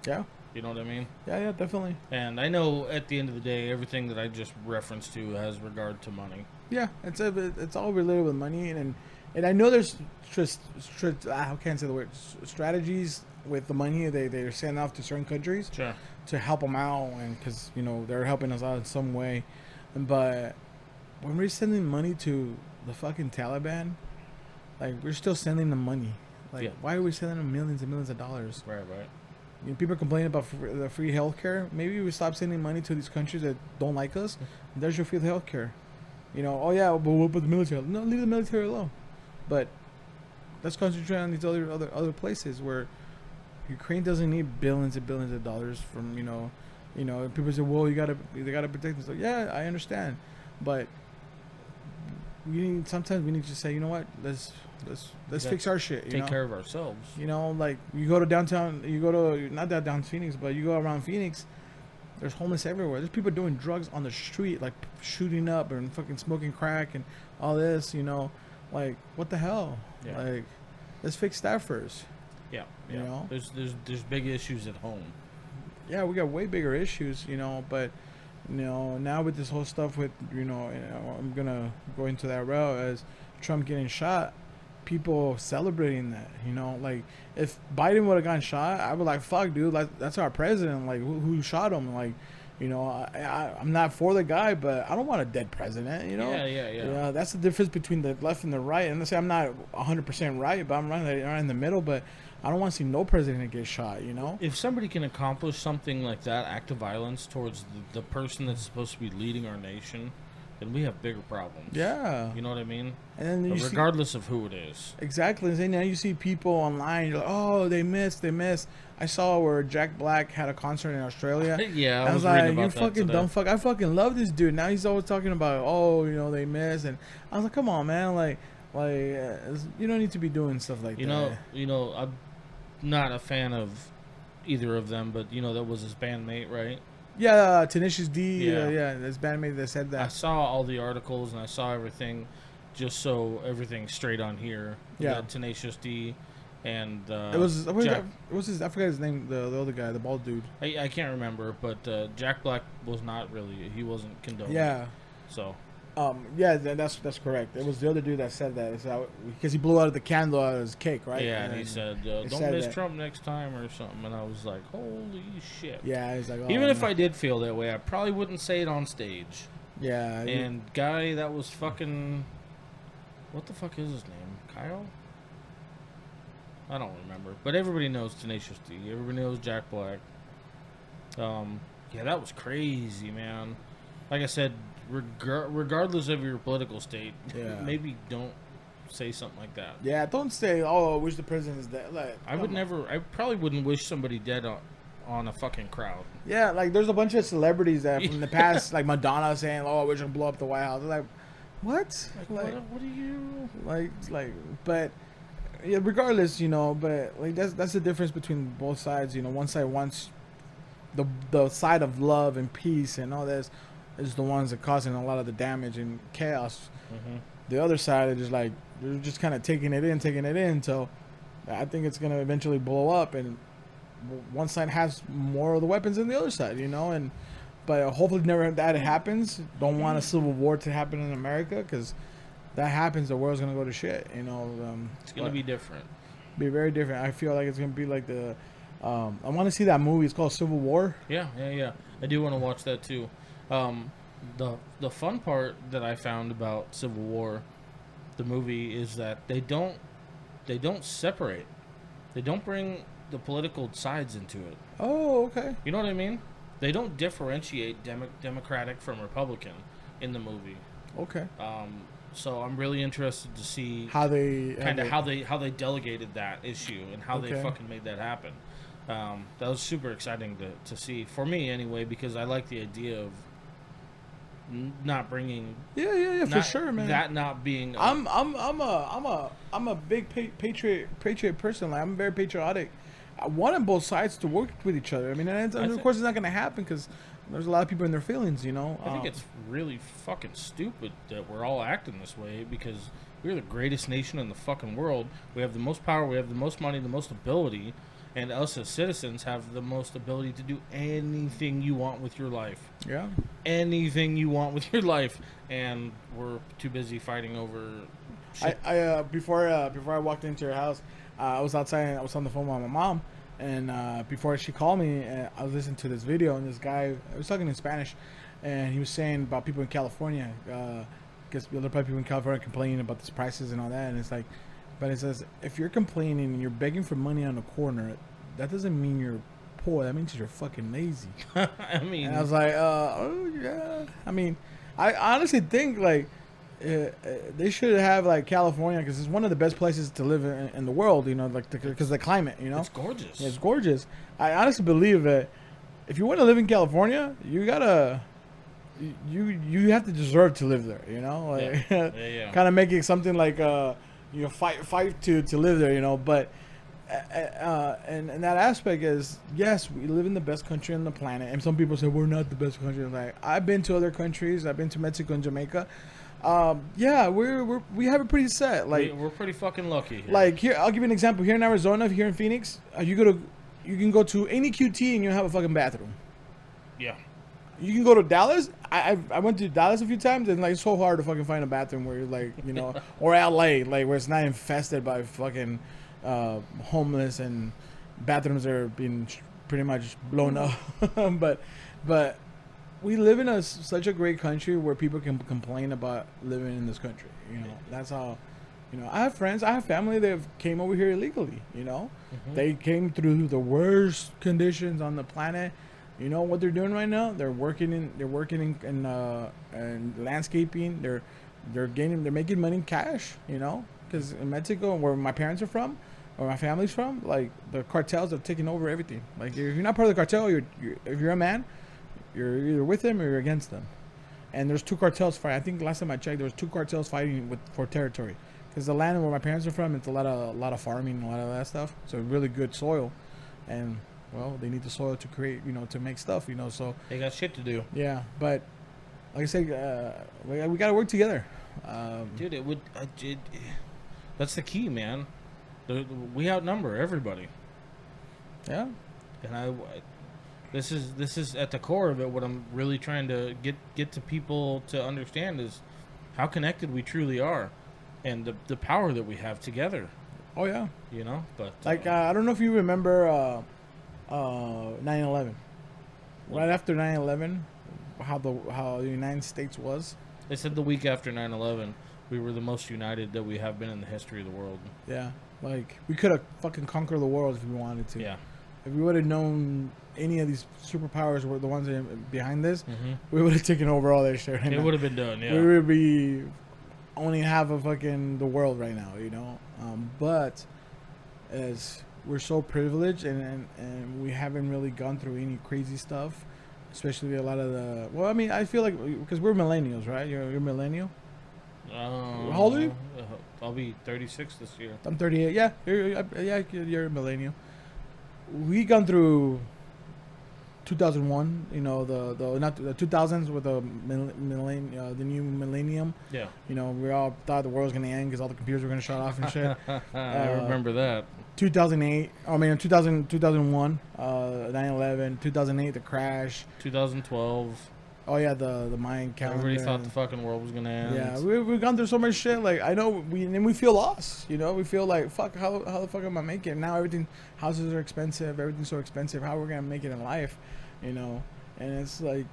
Yeah. You know what I mean? Yeah, definitely. And I know at the end of the day, everything that I just referenced to has regard to money. Yeah, it's all related with money, and I know there's I can't say the word, strategies with the money they're sending off to certain countries to help them out, and because they're helping us out in some way, but when we're sending money to the fucking Taliban, like we're still sending them money. Like why are we sending them millions and millions of dollars? Right. People complain about the free healthcare. Maybe we stop sending money to these countries that don't like us. There's your free healthcare. Oh yeah, but we'll put the military. No, leave the military alone. But let's concentrate on these other places where Ukraine doesn't need billions and billions of dollars from people say, well, they gotta protect themselves. Yeah, I understand, but sometimes we need to say, you know what, let's fix our shit. Take care of ourselves. Like you go to downtown, not down Phoenix, but you go around Phoenix. There's homeless everywhere. There's people doing drugs on the street, like shooting up and fucking smoking crack and all this. Like what the hell? Yeah. Like let's fix that first. Yeah. There's big issues at home. Yeah, we got way bigger issues, but now with this whole stuff with I'm gonna go into that route as Trump getting shot, people celebrating that, like if Biden would have gotten shot, I would like, fuck dude, like that's our president, like who shot him, like I'm not for the guy, but I don't want a dead president, Yeah. That's the difference between the left and the right. And let's say I'm not 100% right, but I'm right in the middle, but I don't want to see no president get shot, If somebody can accomplish something like that, act of violence towards the person that's supposed to be leading our nation, then we have bigger problems. Yeah. You know what I mean? And then regardless of who it is. Exactly. And then now you see people online, you're like, oh, they missed. I saw where Jack Black had a concert in Australia. Yeah, I was like, you fucking dumb fuck. I fucking love this dude. Now he's always talking about, they missed. And I was like, come on, man. Like you don't need to be doing stuff like that. I'm not a fan of either of them, but that was his bandmate, right? Yeah, Tenacious D. Yeah, his bandmate that said that. I saw all the articles and I saw everything, just so everything's straight on here. Yeah, Tenacious D, and it was his. I forgot his name. The other guy, the bald dude. I can't remember, but Jack Black was not really. He wasn't condoning. Yeah. So. Yeah, that's correct. It was the other dude that said that because he blew out the candle out of his cake, right? Yeah, and he said, "Don't miss Trump next time" or something. And I was like, "Holy shit!" Yeah, he's like, oh, even if I did feel that way, I probably wouldn't say it on stage. Yeah. And guy that was fucking, what the fuck is his name? Kyle? I don't remember, but everybody knows Tenacious D. Everybody knows Jack Black. Yeah, that was crazy, man. Like I said. Regardless of your political state, maybe don't say something like that. Yeah, don't say, "Oh, I wish the president is dead." Like, I probably wouldn't wish somebody dead on a fucking crowd. Yeah, like there's a bunch of celebrities that from the past, like Madonna saying, "Oh, I wish I could blow up the White House." Like, what? Like what are you? But yeah, regardless, but like that's the difference between both sides. One side wants the side of love and peace and all this. Is the ones that causing a lot of the damage and chaos. Mm-hmm. The other side is just like they're just kind of taking it in. So I think it's gonna eventually blow up, and one side has more of the weapons than the other side, And but hopefully never that happens. Don't want a civil war to happen in America because that happens, the world's gonna go to shit. It's gonna be different. Be very different. I feel like it's gonna be like the. I want to see that movie. It's called Civil War. Yeah. I do want to watch that too. The fun part that I found about Civil War, the movie, is that they don't separate. They don't bring the political sides into it. Oh, okay. You know what I mean? They don't differentiate Democratic from Republican in the movie. Okay. So I'm really interested to see how they delegated that issue and how they fucking made that happen. That was super exciting to see for me anyway, because I like the idea of not bringing. Yeah, for not, sure, man. That not being. I'm a big patriot person. Like, I'm very patriotic. I wanted both sides to work with each other. I mean, and of course, it's not going to happen because there's a lot of people in their feelings, you know. I think it's really fucking stupid that we're all acting this way because we're the greatest nation in the fucking world. We have the most power, we have the most money, the most ability, and us as citizens have the most ability to do anything you want with your life. Yeah. Anything you want with your life, and we're too busy fighting over shit. Before I walked into your house, I was outside. I was on the phone with my mom, and before she called me, I was listening to this video, and this guy, I was talking in Spanish, and he was saying about people in California, because other people in California complaining about these prices and all that, and it's like, but it says if you're complaining and you're begging for money on the corner, that doesn't mean you're poor. That means you're fucking lazy. I mean, and I was like, oh yeah. I mean, I honestly think like. They should have like California because it's one of the best places to live in the world, you know, like because the climate, you know, it's gorgeous. Yeah, it's gorgeous. I honestly believe that if you want to live in California, you gotta, you have to deserve to live there, you know, like yeah. kind of making something like fight to live there, you know, but. And that aspect is yes, we live in the best country on the planet, and some people say we're not the best country. Like I've been to other countries, I've been to Mexico and Jamaica. Yeah, we have it pretty set. Like we're pretty fucking lucky. Here. Like here, I'll give you an example. Here in Arizona, here in Phoenix, you can go to any QT and you have a fucking bathroom. Yeah. You can go to Dallas. I went to Dallas a few times, and like it's so hard to fucking find a bathroom where you're like, you know, or LA, like where it's not infested by fucking homeless and bathrooms are being pretty much blown up. but we live in such a great country where people can complain about living in this country. You know, that's how. You know, I have friends, I have family that came over here illegally. You know, they came through the worst conditions on the planet. You know what they're doing right now? They're working in landscaping. They're making money cash. You know, because in Mexico, where my parents are from, or my family's from, like the cartels have taken over everything. Like if you're not part of the cartel, if you're a man, you're either with them or you're against them. And there's two cartels fighting. I think last time I checked, there was two cartels fighting for territory. Because the land where my parents are from, it's a lot of farming, a lot of that stuff. So really good soil, and well, they need the soil to create, you know, to make stuff, you know. So they got shit to do. Yeah, but like I said, we got to work together. Dude, that's the key, man. We outnumber everybody. Yeah, and this is at the core of it. What I'm really trying to get to people to understand is how connected we truly are. And the power that we have together. Oh yeah. You know, but like I don't know if you remember 9/11. Right after 9/11, how the United States was. They said the week after 9/11, we were the most united that we have been in the history of the world. Yeah, like we could have fucking conquered the world if we wanted to. Yeah. If we would have known any of these superpowers were the ones behind this, we would have taken over all that shit. It would have been done. Yeah. We would be only half of fucking the world right now, you know. But as we're so privileged and we haven't really gone through any crazy stuff, especially a lot of the. Well, I mean, I feel like because we're millennials, right? You're a millennial. How old are you? I'll be 36 this year. I'm 38. Yeah, you're a millennial. We gone through 2001, you know, the not the 2000s with the new millennium. Yeah. You know, we all thought the world was gonna end because all the computers were gonna shut off and shit. I remember that. 2008. I mean, 2001. 9/11. 2008. The crash. 2012. Oh yeah, the Mayan calendar. Everybody thought the fucking world was gonna end. Yeah, we've gone through so much shit. Like I know we feel lost. You know, we feel like fuck. How the fuck am I making it? Now everything, houses are expensive. Everything's so expensive. How we're gonna make it in life? You know, and it's like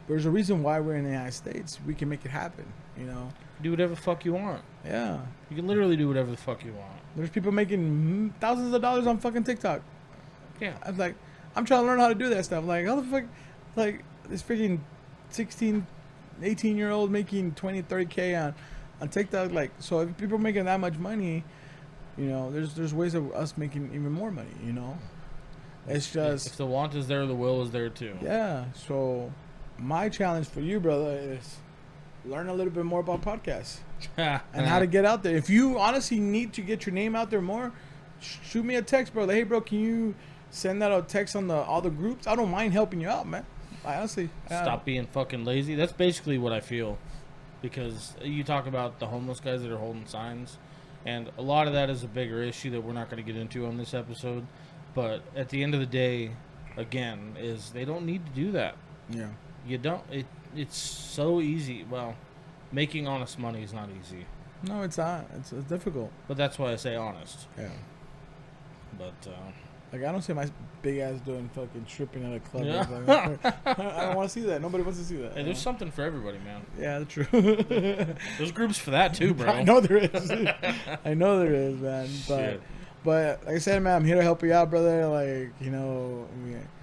there's a reason why we're in the United States. We can make it happen. You know, do whatever the fuck you want. Yeah, you can literally do whatever the fuck you want. There's people making thousands of dollars on fucking TikTok. Yeah, I'm like, I'm trying to learn how to do that stuff. Like, how the fuck, like this freaking 16, 18-year-old making 20, 30K on TikTok. Like, so if people are making that much money, you know, there's ways of us making even more money. You know, it's just if the want is there, the will is there too. Yeah. So my challenge for you, brother, is learn a little bit more about podcasts and how to get out there. If you honestly need to get your name out there more, shoot me a text, bro. Like, hey, bro, can you send that a text on all the groups? I don't mind helping you out, man. I honestly Stop being fucking lazy. That's basically what I feel. Because you talk about the homeless guys that are holding signs, and a lot of that is a bigger issue that we're not going to get into on this episode. But at the end of the day, again, is they don't need to do that. Yeah. You don't. It's so easy. Well, making honest money is not easy. No, it's not. It's difficult. But that's why I say honest. Yeah. But like, I don't see my big ass doing fucking stripping at a club. Yeah. Like, I don't want to see that. Nobody wants to see that. hey, there's something for everybody, man. Yeah, true. There's groups for that too, bro. I know there is. I know there is, man. Shit. But like I said, man, I'm here to help you out, brother. Like, you know,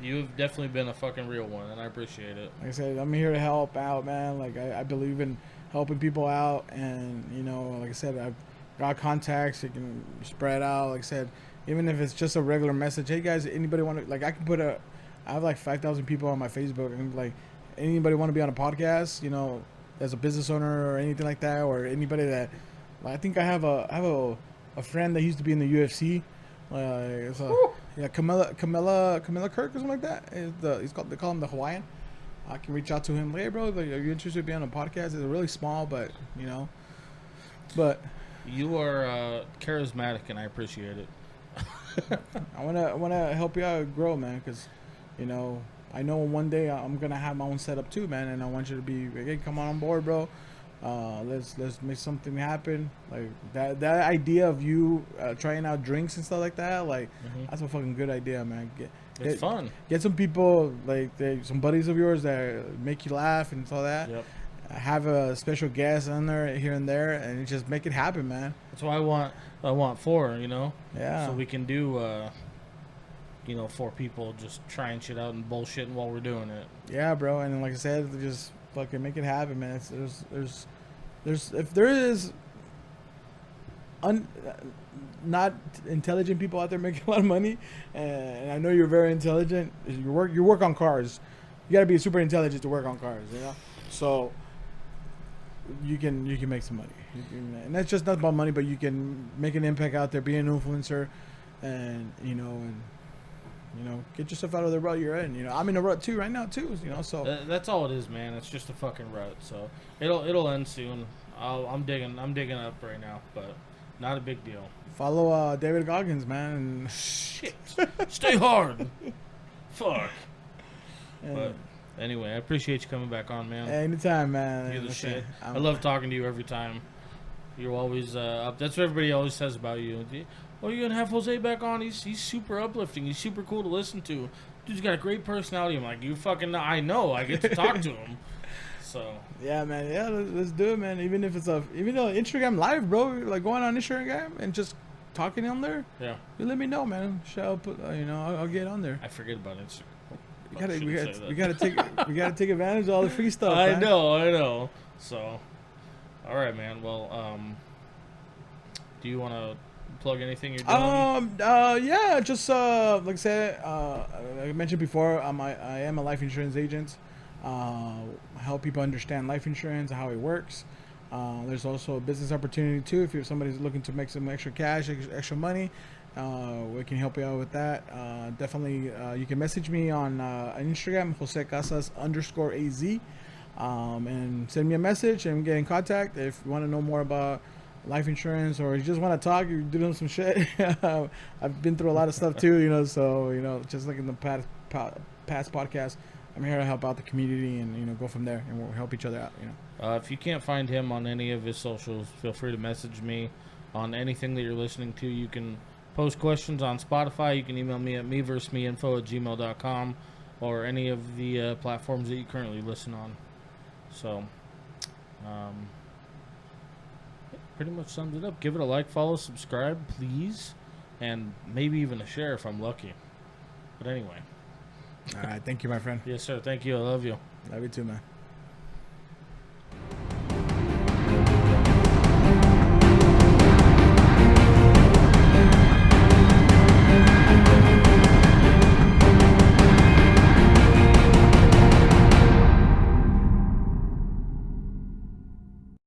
You've definitely been a fucking real one, and I appreciate it. like I said, I'm here to help out, man. Like, I believe in helping people out, and you know, like I said, I've got contacts. You can spread out. Like I said, even if it's just a regular message, hey guys, anybody want to, like, I can put I have like 5,000 people on my Facebook, and like, anybody want to be on a podcast, you know, as a business owner or anything like that, or anybody that, like, I think I have a friend that used to be in the UFC, Camilla Kirk or something like that. They call him the Hawaiian. I can reach out to him. Hey, bro, like, are you interested in being on a podcast? It's really small, but you know, but you are charismatic, and I appreciate it. I wanna help you out grow, man, because you know, I know one day I'm gonna have my own setup too, man, and I want you to be, hey, come on board, bro. Let's make something happen. Like that idea of you trying out drinks and stuff like that, like that's a fucking good idea, man. It's fun. Get some people, like some buddies of yours that make you laugh and all that. Yep. Have a special guest on there here and there, and just make it happen, man. That's why I want 4, you know? Yeah. So we can do, 4 people just trying shit out and bullshitting while we're doing it. Yeah, bro. And like I said, just fucking make it happen, man. There's if there is not intelligent people out there making a lot of money, and I know you're very intelligent. You work on cars. You gotta be super intelligent to work on cars, you know. So you can make some money, and that's just not about money, but you can make an impact out there, be an influencer, and get yourself out of the rut you're in. You know, I'm in a rut too right now too. You know, so that's all it is, man. It's just a fucking rut. So it'll end soon. I'm digging up right now, but not a big deal. Follow David Goggins, man. And shit, stay hard. Fuck. Yeah. But anyway, I appreciate you coming back on, man. Anytime, man. You're the shit. I love talking to you every time. You're always up. That's what everybody always says about you. Oh, you're gonna have Jose back on? He's super uplifting. He's super cool to listen to. Dude's got a great personality. I'm like, you fucking. I know. I get to talk to him. So. Yeah, man. Yeah, let's do it, man. Even if it's even though Instagram Live, bro. Like going on Instagram and just talking on there. Yeah. You let me know, man. I'll put. I'll get on there. I forget about Instagram. We gotta take advantage of all the free stuff. I man. know. So, all right, man. Well, do you want to plug anything you're doing? Yeah, just like I said, I mentioned before, I am a life insurance agent. I help people understand life insurance, how it works. There's also a business opportunity too. If somebody's looking to make some extra cash, extra money, we can help you out with that. Definitely, you can message me on Instagram, Jose Casas _AZ, and send me a message and get in contact if you want to know more about life insurance, or you just want to talk, you're doing some shit. I've been through a lot of stuff too, so just like in the past podcast, I'm here to help out the community and go from there, and we'll help each other out. If you can't find him on any of his socials, feel free to message me on anything that you're listening to. You can post questions on Spotify. You can email me at meversusmeinfo@gmail.com, or any of the platforms that you currently listen on. So, pretty much sums it up. Give it a like, follow, subscribe, please, and maybe even a share if I'm lucky. But anyway. All right. Thank you, my friend. Yes, sir. Thank you. I love you. Love you too, man.